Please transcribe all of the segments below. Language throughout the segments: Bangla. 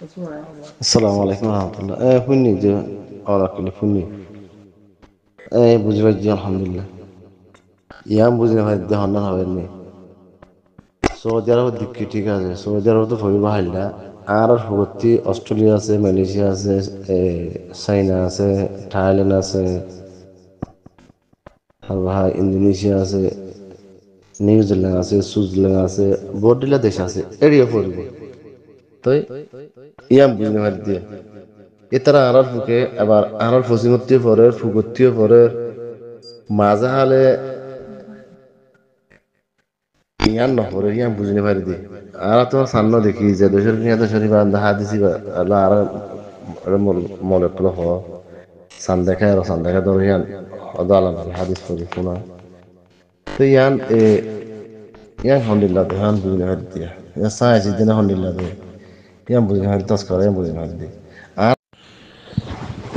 আসসালামু আলাইকুম রহমতুল্লাহ। শুনি যে অরাকলে শুনি বুঝি পাইছি আলহামদুলিল্লাহ। ইয়াম বুঝি না ভাই হন্না হবেননি সৌদি আরব দিকে ঠিক আছে। সৌদি আরব তো ভরি বাহাইলা আর ভর্তি অস্ট্রেলিয়া আছে, মালয়েশিয়া আছে, চাইনা আছে, থাইল্যান্ড আছে, আর ভাই ইন্দোনেশিয়া আছে, নিউজিল্যান্ড আছে, সুইজারল্যান্ড আছে, বহুতগুলা দেশ আছে এরিয়া পড়ব। তো ইয়াম বুঝি না ভাই দিয়ে এতারা আনার ফুকে আবার আনার ফসিমত্তি পরের ফুকত্তিও পরের মাঝে হালে ইয়ান নহরে ইয়ান বুঝিনি পারি দি আর তোমার সামনে দেখি যে দেশের নিয়ে দেশের দেখা দিছি আর মনে করলো হ সান দেখা আর সান দেখা ধর ইয়ান আলাম হাদিস পড়ি শোনা। তো ইয়ান আলহামদুলিল্লাহ তো ইয়ান বুঝিনি পারি দিয়া ইয়ান সাইছি দিন আলহামদুলিল্লাহ তো ইয়ান বুঝিনি পারি তস করে ইয়ান বুঝিনি পারি দি আর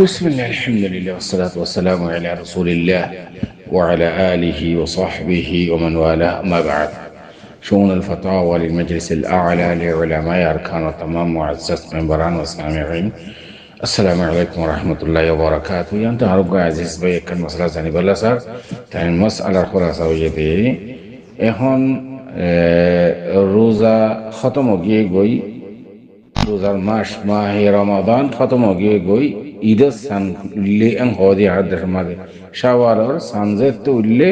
بسم الله الحمد لله والصلاة والسلام على رسول الله وعلى آله وصحبه ومن والاه أما بعد. شؤون الفتاوى للمجلس الأعلى لعلماء أركان وتمام معزز منبران وسامعين. السلام عليكم ورحمة الله وبركاته. أنت عرب عزيز بي كان مسألة زاني بلا سر تاني مسألة خلاصة وجدي এখন রোজা খতম হয়ে গই রোজার মাস মাহে রমাদান খতম হয়ে গই ঈদের সান উল্লে এং হদি হাদের মাঝে শাওয়ালর সানজে তো উল্লে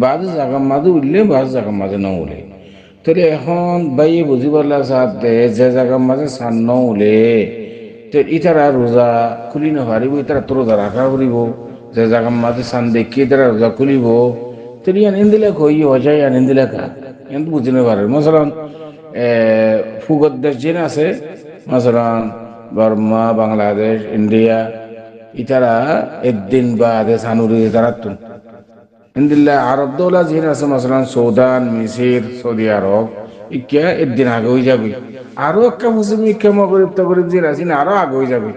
বাদ জায়গা মাঝে উল্লে বাদ জায়গা মাঝে ন উলে তাহলে এখন বাই বুঝি পারলা সাথে যে জায়গার মাঝে সান ন উলে তো ইতারা রোজা খুলি না পারিব ইতারা তো রোজা রাখা করিব যে জায়গার মাঝে সান দেখি তারা রোজা খুলিব তাহলে ইয়ান ইন্দিলা কই হজাই ইয়ান ইন্দিলা কা ইয়ান বুঝি না পারে মশলান ফুগত দেশ যেন আছে মশলান বর্মা বাংলাদেশ ইন্ডিয়া ইতারা একদিন বাদে সানুরি তারা তুন ইন্দিল্লা আরব দৌলা যেন আছে মশলান সৌদান মিসির সৌদি আরব ইকা একদিন আগে হয়ে যাবে আরো একটা মুসলিম ইকা মগরিব তগরিব যে আছে আরো আগে হয়ে যাবে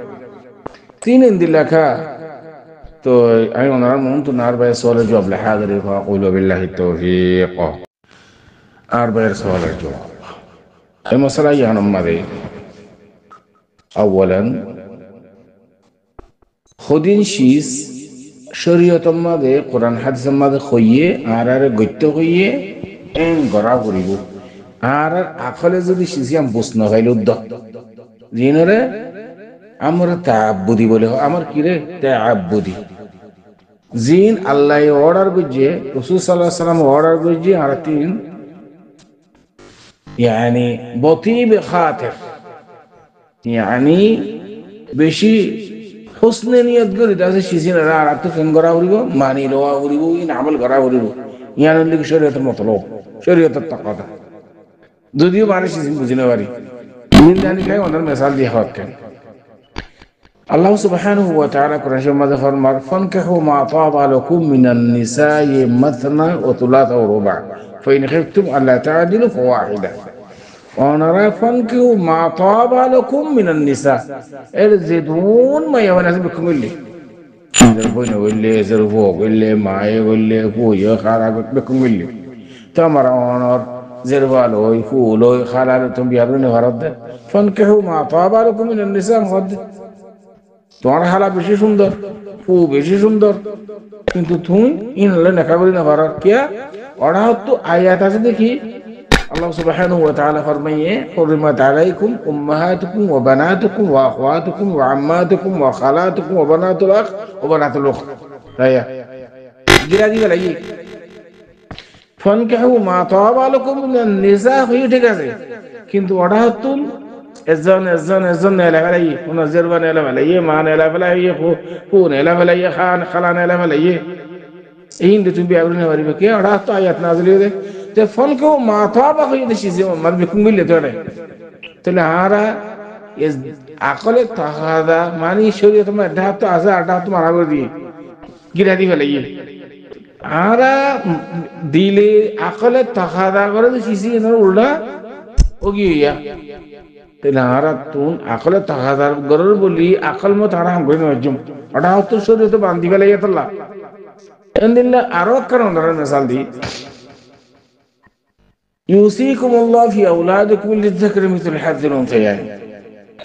তিন ইন্দিল্লা খা তো আমি ওনার মন তো নার ভাই সওয়ালের জবাব লেখা করে কইল বিল্লাহি তৌফিক আর ভাইয়ের সওয়ালের জবাব এই মশলা ইয়ান আমাদের আউয়ালান খদিন শীষ শরীয়তর মাঝে কোরআন হাদিসের মাঝে হইয়ে আর গত্য হইয়ে এন গড়া করিব আর আখলে যদি শিশিয়াম বুঝ নহাইল জিনরে আমরা তাআব্বুদি বলে আমার কিরে তাআব্বুদি জিন আল্লাহ অর্ডার করছে রাসূল সাল্লাল্লাহু আলাইহি ওয়াসাল্লাম অর্ডার করছে আর তিন يعني بطيب خاطر يعني বেশি হোসনে নিয়ত করে তাছে শিশির আর তো ফেন করা হইব মানি লওয়া হইব ইন আমল করা হইব ইয়ার লিখে শরীয়তের মতলব শরীয়তের তাকাদা যদিও মানে শিশির বুঝি না পারি দিন জানি খাই ওনার মিসাল দিয়ে হক কেন আল্লাহ সুবহানাহু ওয়া তাআলা কোরআনের মধ্যে ফরমান ফানকাহু মা তাবা লাকুম মিনান নিসাই মাথনা ওয়া থুলাথা ওয়া রুবা ফাইন খিফতুম আল্লা তা'দিলু ফাওয়াহিদা ওনারা ফানকাহু মা তাবা লাকুম মিনান নিসা এর জিদুন মা ইয়াওয়ানাস বিকুমিল্লি ইদার বইনা বললে জরবো বললে মায়ে বললে কুইয়া খারা বিকুমিল্লি তামারা ওনর জেরবাল ওই ফুল ওই খালার তুমি বিয়ারনে ভারত ফানকাহু মা তাবা লাকুম মিনান নিসা মদ তোমার হালা বেশি সুন্দর ফু বেশি সুন্দর কিন্তু তুমি ইনলে নেকা করি না পারার কিয়া ওরা তো আয়াত আছে দেখি আল্লাহ সুবহানাহু ওয়া তাআলা ফরমায়ে হুরিমাত আলাইকুম উম্মাহাতুকুম ওয়া বানাতুকুম ওয়া আখওয়াতুকুম ওয়া আম্মাতুকুম ওয়া খালাতুকুম ওয়া বানাতুল আখ ওয়া বানাতুল উখ তাইয়া জিরাজি বলাই ফানকাহু মা তাবা লাকুম মিনান নিসা হই ঠিক আছে কিন্তু ওরা তো এজন এলাকালাই ওনা জেরবান এলাকালাই মান এলাকালাই কোন এলাকালাই খান খালান এলাকালাই এই হিন্দু তুমি আগুনে মারিবে কে ওরা তো আয়াত নাযিল হইছে তে ফল কেও মাথা বাকি দেশি যে মার বিকুম মিলে তো রে তাহলে আরা এস আকলে তাহাদা মানি শরীয়ত মে ঢাত তো আছে আটা তো মারা করে দিয়ে গিরা দি ফেলাই আরা দিলে আকলে তাহাদা করে দিছি এর উল্টা ও গিয়া তাহলে আরা তুন আকলে তাহাদার গরর বলি আকল মত আরাম করে নজম ওটা তো শরীয়ত বান্ধি ফেলাই আল্লাহ এন্দিল্লা আরো কারণ ধরে মিসাল দি ইউসিকুমুল্লাহু ফি আওলাদিকুম লিযযাকরি মিসলু হাযযিল উনসায়াইন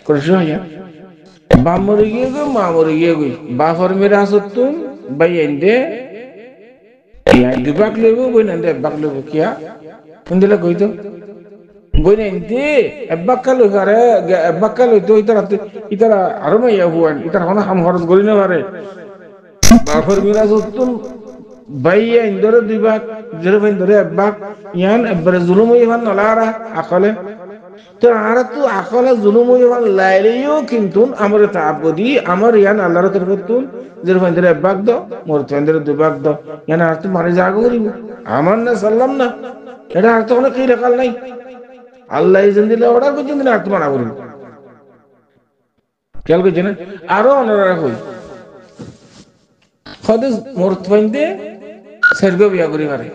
করেছো হইয়া বাপ মরে গিয়ে গো মা মরে গিয়ে গই বাপর মেরা আসতুন বাই এন্ডে ইয়া দুবাক লইব বই না বাক লইব কিয়া কোনদিলা কইতো বই না এন্ডে এবাক্কা লই পারে এবাক্কা লই তো ইতারা আরো মাইয়া হুয়ান ইতারা হনা হাম খরচ করি না পারে বাপর মেরা আসতুন বাইয়া ইন্দরে দুবাক জেরে বাইন ধরে এবাক ইয়ান এবারে জুলুম হইবান নলারা আকলে তো আর তো আকলে জুলুম হইবান লাইলেও কিন্তু আমার তাবদি আমার ইয়ান আল্লাহর তরফতুন জেরে বাইন ধরে এবাক দাও মোর তেন্দ্রে দুবাক দাও ইয়ান আর তো মারি জাগো করিব আমার না সাল্লাম না এটা আর তো কোনো কি রাখাল নাই আল্লাহ ইজান দিলে অর্ডার করছেন না আর তো মানা করিব খেয়াল করছেন আরো অনরা কই খদে মোর তেন্দ্রে সেরগো বিয়া করি পারে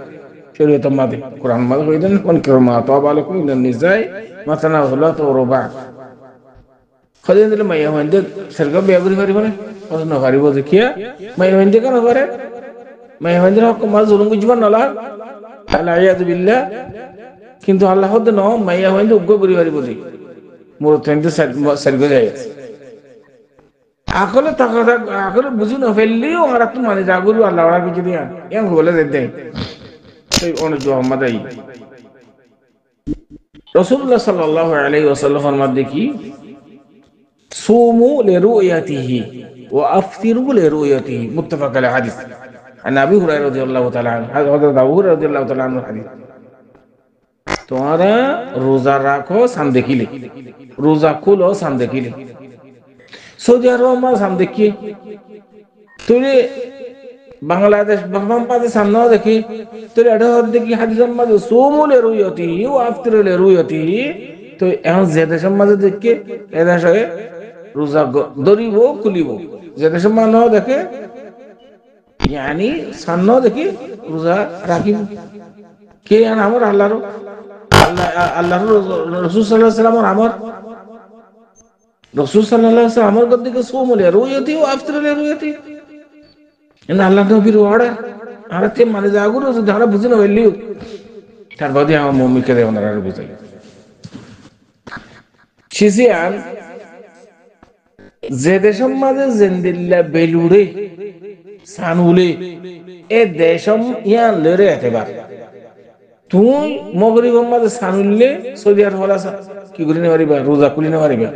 শরীয়ত মাদে কোরআন মাদে কইদেন কোন কিরমা তো বালকুম ইন নিসাই মাসানা হলো তো রবা খদে দিলে মাইয়া হইন্দে সেরগো বিয়া করি পারে মানে প্রশ্ন করিব দেখিয়া মাইয়া হইন্দে কেন পারে মাইয়া হইন্দে হক মা জুলুম বুঝবা নলা আলা ইয়াদ বিল্লাহ কিন্তু আল্লাহ হদ ন মাইয়া হইন্দে উগ্গ করি পারিব দি মোর তেন্তে সেরগো যায় আকলে তাকদা আকলে বুঝু না ফেললিও আর তো মানে জাগুরু আল্লাহ ওরা কিছু দিয়া এম বলে দেই সেই অনুজ মোহাম্মদাই রাসূলুল্লাহ সাল্লাল্লাহু আলাইহি ওয়াসাল্লাম ফরমান দেখি সুমু লিরুয়াতিহি ওয়া আফতিরু লিরুয়াতিহি মুত্তাফাক আলাইহি হাদিস عن ابي هريره رضي الله تعالى عنه حضرت ابو هريره رضي الله تعالى عنه حديث তোমরা রোজা রাখো সাম দেখিলে রোজা খুলো সাম দেখিলে সৌদি আরব মা সাম দেখি তুই বাংলাদেশ বাংলাম পাতে সামনে দেখি তুই এটা দেখি হাদিসের মাঝে সুমুলে রুয়তি ও আফতিরুলে রুয়তি তো এখন যে দেশের মাঝে দেখি এ দেশে রোজা ধরিব খুলিব যে দেশের মানুষ দেখে ইয়ানি সামনে দেখি রোজা রাখিব কে আমার আল্লাহর আল্লাহর রাসূল সাল্লাল্লাহু আলাইহি ওয়াসাল্লাম আমার রাসূল সাল্লাল্লাহু আলাইহি ওয়াসাল্লাম আমার দিকে সুমুলে রুয়তি ও আফতিরুলে রুয়তি এন্ড আল্লাহ নবীর অর্ডার আর তে মানে জাগুরু যারা বুঝে না হইলিও তার বাদে আমার মুমিনকে দেয় ওনারা বুঝাই শিজিয়ান যে দেশম মাঝে জিন্দিল্লা বেলুড়ে সানুলে এ দেশম ইয়ান লরে এতবার তুই মগরিব মাঝে সানুলে সৌদি আরব হলা কি করি না পারিবা রোজা খুলি না পারিবা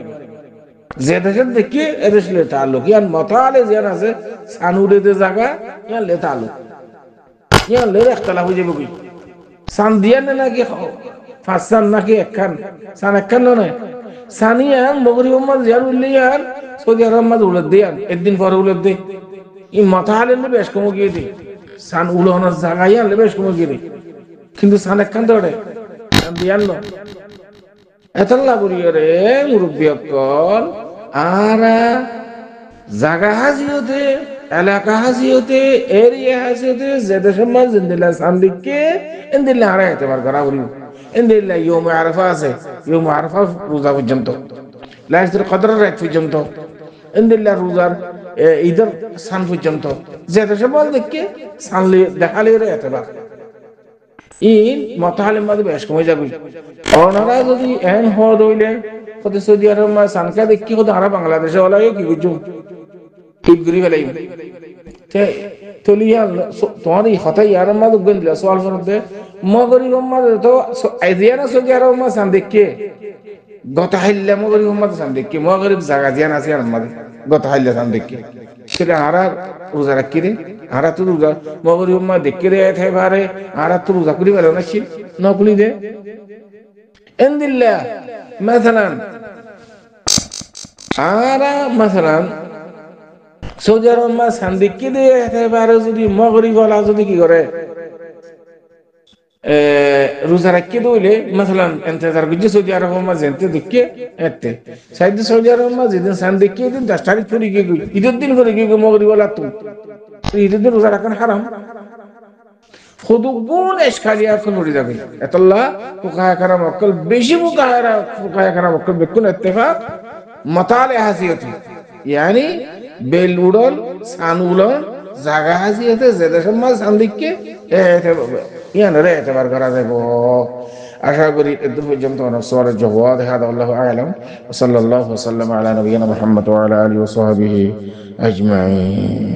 যে দেশের দেখি এদেশ লে তালুক ইয়ান মতালে যেন আছে সানুরে দে জায়গা ইয়ান লে তালুক ইয়ান লে একতলা হয়ে যাবে কি সান দিয়া নাকি ফাসান নাকি একখান সান একখান নয় সানিয়ান মগরিব মাঝ ইয়ান উল্লে ইয়ান সৌদি আরব মাঝ উলত দে ইয়ান একদিন পরে উলত দে ই মতালে লে বেশ কম গিয়ে দে সান উলহনার জায়গা ইয়ান লে বেশ কম গিয়ে দে কিন্তু সান একখান দড়ে সান দিয়ান ন এতলা করিয়ে রে মুরব্বী অকল আর জায়গা হাজিওতে এলাকা হাজিওতে এরিয়া হাজিওতে যে দেশের মাঝ জিন্দিল্লা সান্দিককে ইন্দিল্লা হারা এতবার করা করি ইন্দিল্লা ইয়ম আরাফা আছে ইয়ম আরাফা রোজা পর্যন্ত লাইলাতুল কদরের রাত পর্যন্ত ইন্দিল্লা রোজার ঈদের সান পর্যন্ত যে দেশের মাঝ দেখকে সানলে দেখালে রে এতবার ইন মতাহালের মাঝে বেশ কমে যাবে ওনারা যদি এন হদ হইলে কত সৌদি আরব মা সানকা দেখি কত আরা বাংলাদেশে ওলাই কি বুঝছো ঠিক গরি ফেলাই তলিয়া তোমার এই হতাই আর মাঝে গন্দিলা সওয়াল করতে মগরিব মাঝে তো আইদিয়া না সৌদি আরব মা সান দেখি গতা হাইল্লা মগরিব মাঝে সান দেখি মগরিব জায়গা দিয়া না আছে আর মাঝে গতা হাইল্লা সান দেখি সেটা আরা রোজা রাখি রে আরা তো রোজা মগরিব মা দেখি রে এথাই পারে আরা তো রোজা করি পারে না ছিল নকলি দে এন্দিল্লা مثلا আরা مثلا সৌদি আরব মা সান্দিকি দে এথাই পারে যদি মগরিব ওয়ালা যদি কি করে রোজা রাখি দইলে مثلا ইন্তজার গুজি সৌদি আরব মা জেনতে দেখি এতে সাইদ সৌদি আরব মা যেদিন সান্দিকি দিন 10 তারিখ করে গিয়ে ঈদের দিন করে গিয়ে মগরিব ওয়ালা তো ঈদের দিন রোজা রাখা হারাম খুদুগুন ইশকালিয়া ফুলুরি যাবে এতল্লা ফুকাহা কারাম অকল বেশি ফুকাহা কারাম অকল বেকুন ইত্তেফাক মাতালে হাসিয়তি yani বেলুডল সানুলন জায়গা হাসিয়তে যে দেশের মাঝ সান্দিককে ইয়ান রে এতবার করা যাব আশা করি এত পর্যন্ত অনেক সওয়ালের জবাব হাদা আল্লাহু আ'লাম ওয়া সাল্লাল্লাহু ওয়া সাল্লাম আলা নবিয়িনা মুহাম্মদ ওয়া আলা আলিহি ওয়া সাহবিহি আজমাইন।